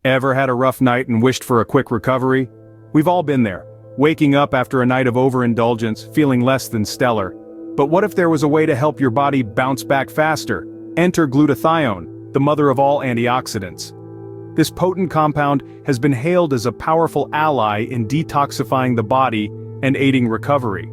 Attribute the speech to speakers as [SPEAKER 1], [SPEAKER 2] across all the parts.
[SPEAKER 1] Ever had a rough night and wished for a quick recovery? We've all been there, waking up after a night of overindulgence, feeling less than stellar. But what if there was a way to help your body bounce back faster? Enter glutathione, the mother of all antioxidants. This potent compound has been hailed as a powerful ally in detoxifying the body and aiding recovery.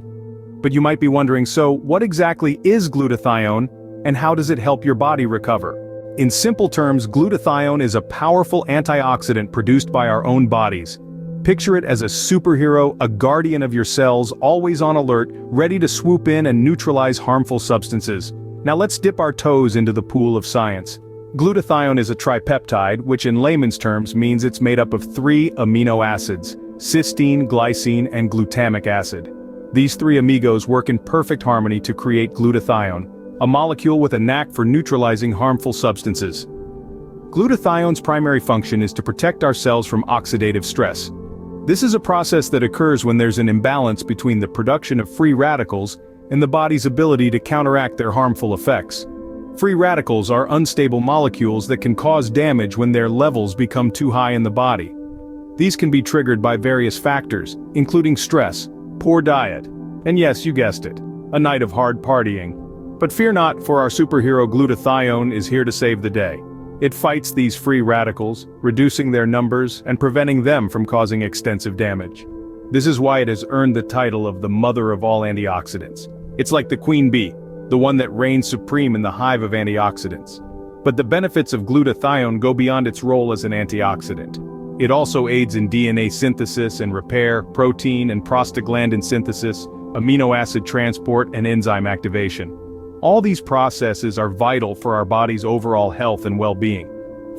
[SPEAKER 1] But you might be wondering, so what exactly is glutathione, and how does it help your body recover? In simple terms, glutathione is a powerful antioxidant produced by our own bodies. Picture it as a superhero, a guardian of your cells, always on alert, ready to swoop in and neutralize harmful substances. Now let's dip our toes into the pool of science. Glutathione is a tripeptide, which in layman's terms means it's made up of 3 amino acids: cysteine, glycine, and glutamic acid. These 3 amigos work in perfect harmony to create glutathione, a molecule with a knack for neutralizing harmful substances. Glutathione's primary function is to protect our cells from oxidative stress. This is a process that occurs when there's an imbalance between the production of free radicals and the body's ability to counteract their harmful effects. Free radicals are unstable molecules that can cause damage when their levels become too high in the body. These can be triggered by various factors, including stress, poor diet, and yes, you guessed it, a night of hard partying. But fear not, for our superhero glutathione is here to save the day. It fights these free radicals, reducing their numbers and preventing them from causing extensive damage. This is why it has earned the title of the mother of all antioxidants. It's like the queen bee, the one that reigns supreme in the hive of antioxidants. But the benefits of glutathione go beyond its role as an antioxidant. It also aids in DNA synthesis and repair, protein and prostaglandin synthesis, amino acid transport, and enzyme activation. All these processes are vital for our body's overall health and well-being.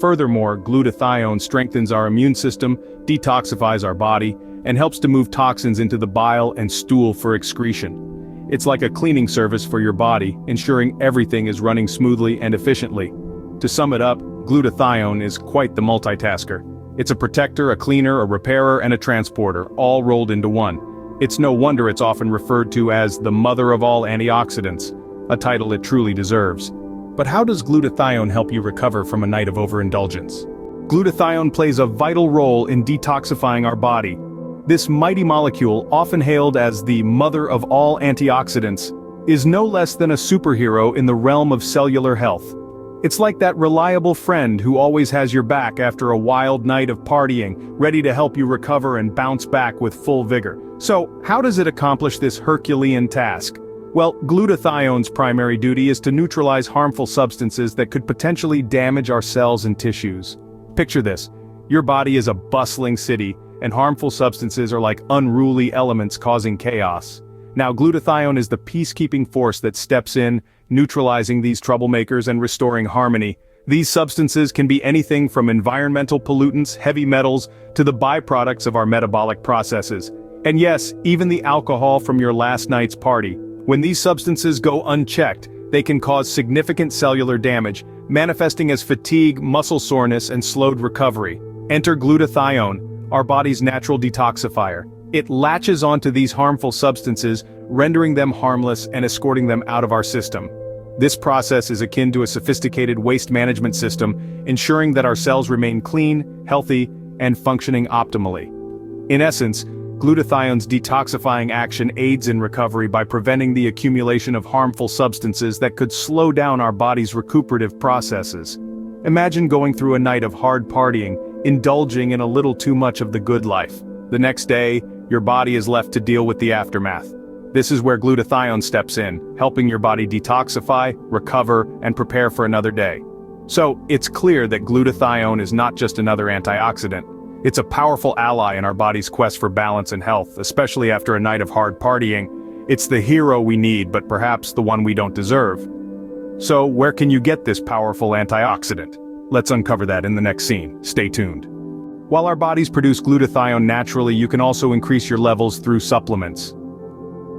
[SPEAKER 1] Furthermore, glutathione strengthens our immune system, detoxifies our body, and helps to move toxins into the bile and stool for excretion. It's like a cleaning service for your body, ensuring everything is running smoothly and efficiently. To sum it up, glutathione is quite the multitasker. It's a protector, a cleaner, a repairer, and a transporter, all rolled into one. It's no wonder it's often referred to as the mother of all antioxidants, a title it truly deserves. But how does glutathione help you recover from a night of overindulgence? Glutathione plays a vital role in detoxifying our body. This mighty molecule, often hailed as the mother of all antioxidants, is no less than a superhero in the realm of cellular health. It's like that reliable friend who always has your back after a wild night of partying, ready to help you recover and bounce back with full vigor. So, how does it accomplish this Herculean task? Well, glutathione's primary duty is to neutralize harmful substances that could potentially damage our cells and tissues. Picture this: your body is a bustling city, and harmful substances are like unruly elements causing chaos. Now, glutathione is the peacekeeping force that steps in, neutralizing these troublemakers and restoring harmony. These substances can be anything from environmental pollutants, heavy metals, to the byproducts of our metabolic processes. And yes, even the alcohol from your last night's party. When these substances go unchecked, they can cause significant cellular damage, manifesting as fatigue, muscle soreness, and slowed recovery. Enter glutathione, our body's natural detoxifier. It latches onto these harmful substances, rendering them harmless and escorting them out of our system. This process is akin to a sophisticated waste management system, ensuring that our cells remain clean, healthy, and functioning optimally. In essence, glutathione's detoxifying action aids in recovery by preventing the accumulation of harmful substances that could slow down our body's recuperative processes. Imagine going through a night of hard partying, indulging in a little too much of the good life. The next day, your body is left to deal with the aftermath. This is where glutathione steps in, helping your body detoxify, recover, and prepare for another day. So, it's clear that glutathione is not just another antioxidant. It's a powerful ally in our body's quest for balance and health, especially after a night of hard partying. It's the hero we need, but perhaps the one we don't deserve. So, where can you get this powerful antioxidant? Let's uncover that in the next scene. Stay tuned. While our bodies produce glutathione naturally, you can also increase your levels through supplements.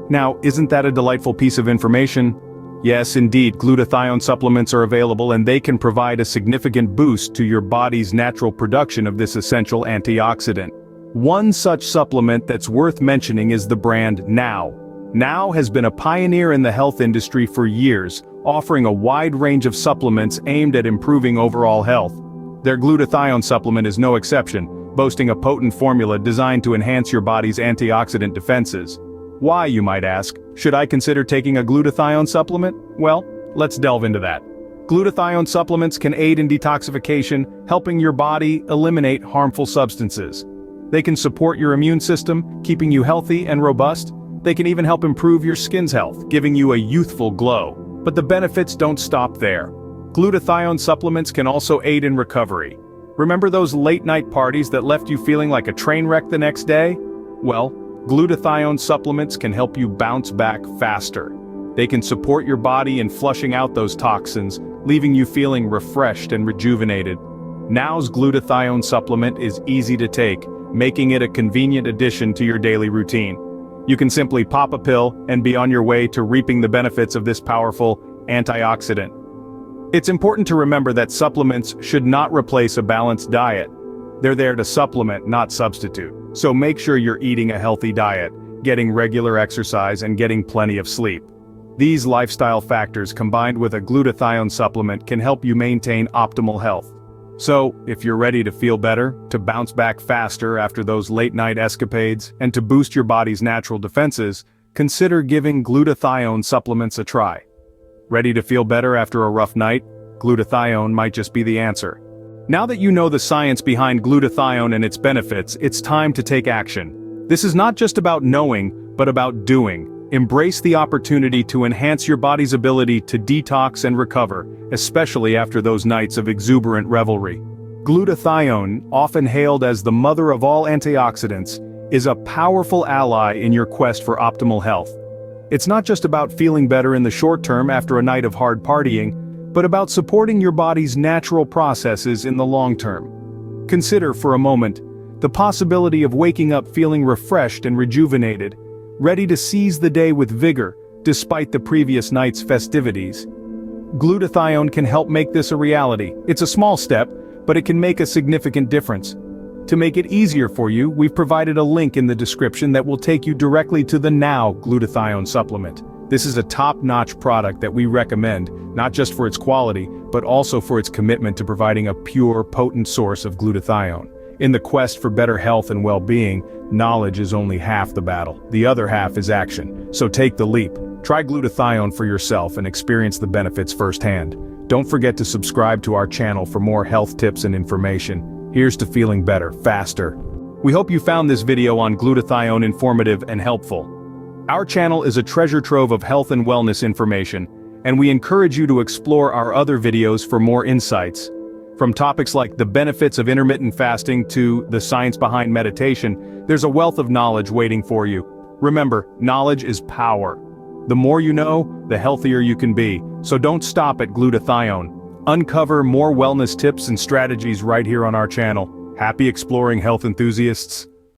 [SPEAKER 1] Now, isn't that a delightful piece of information? Yes, indeed, glutathione supplements are available, and they can provide a significant boost to your body's natural production of this essential antioxidant. One such supplement that's worth mentioning is the brand Now. Now has been a pioneer in the health industry for years, offering a wide range of supplements aimed at improving overall health. Their glutathione supplement is no exception, boasting a potent formula designed to enhance your body's antioxidant defenses. Why, you might ask, should I consider taking a glutathione supplement? Well, let's delve into that. Glutathione supplements can aid in detoxification, helping your body eliminate harmful substances. They can support your immune system, keeping you healthy and robust. They can even help improve your skin's health, giving you a youthful glow. But the benefits don't stop there. Glutathione supplements can also aid in recovery. Remember those late-night parties that left you feeling like a train wreck the next day? Well, glutathione supplements can help you bounce back faster. They can support your body in flushing out those toxins, leaving you feeling refreshed and rejuvenated. Now's glutathione supplement is easy to take, making it a convenient addition to your daily routine. You can simply pop a pill and be on your way to reaping the benefits of this powerful antioxidant. It's important to remember that supplements should not replace a balanced diet. They're there to supplement, not substitute. So make sure you're eating a healthy diet, getting regular exercise, and getting plenty of sleep. These lifestyle factors combined with a glutathione supplement can help you maintain optimal health. So, if you're ready to feel better, to bounce back faster after those late-night escapades, and to boost your body's natural defenses, consider giving glutathione supplements a try. Ready to feel better after a rough night? Glutathione might just be the answer. Now that you know the science behind glutathione and its benefits, it's time to take action. This is not just about knowing, but about doing. Embrace the opportunity to enhance your body's ability to detox and recover, especially after those nights of exuberant revelry. Glutathione, often hailed as the mother of all antioxidants, is a powerful ally in your quest for optimal health. It's not just about feeling better in the short term after a night of hard partying, but about supporting your body's natural processes in the long term. Consider for a moment the possibility of waking up feeling refreshed and rejuvenated, ready to seize the day with vigor, despite the previous night's festivities. Glutathione can help make this a reality. It's a small step, but it can make a significant difference. To make it easier for you, we've provided a link in the description that will take you directly to the Now Glutathione supplement. This is a top-notch product that we recommend, not just for its quality, but also for its commitment to providing a pure, potent source of glutathione. In the quest for better health and well-being, knowledge is only half the battle. The other half is action. So take the leap. Try glutathione for yourself and experience the benefits firsthand. Don't forget to subscribe to our channel for more health tips and information. Here's to feeling better, faster. We hope you found this video on glutathione informative and helpful. Our channel is a treasure trove of health and wellness information, and we encourage you to explore our other videos for more insights. From topics like the benefits of intermittent fasting to the science behind meditation, there's a wealth of knowledge waiting for you. Remember, knowledge is power. The more you know, the healthier you can be, so don't stop at glutathione. Uncover more wellness tips and strategies right here on our channel. Happy exploring, health enthusiasts!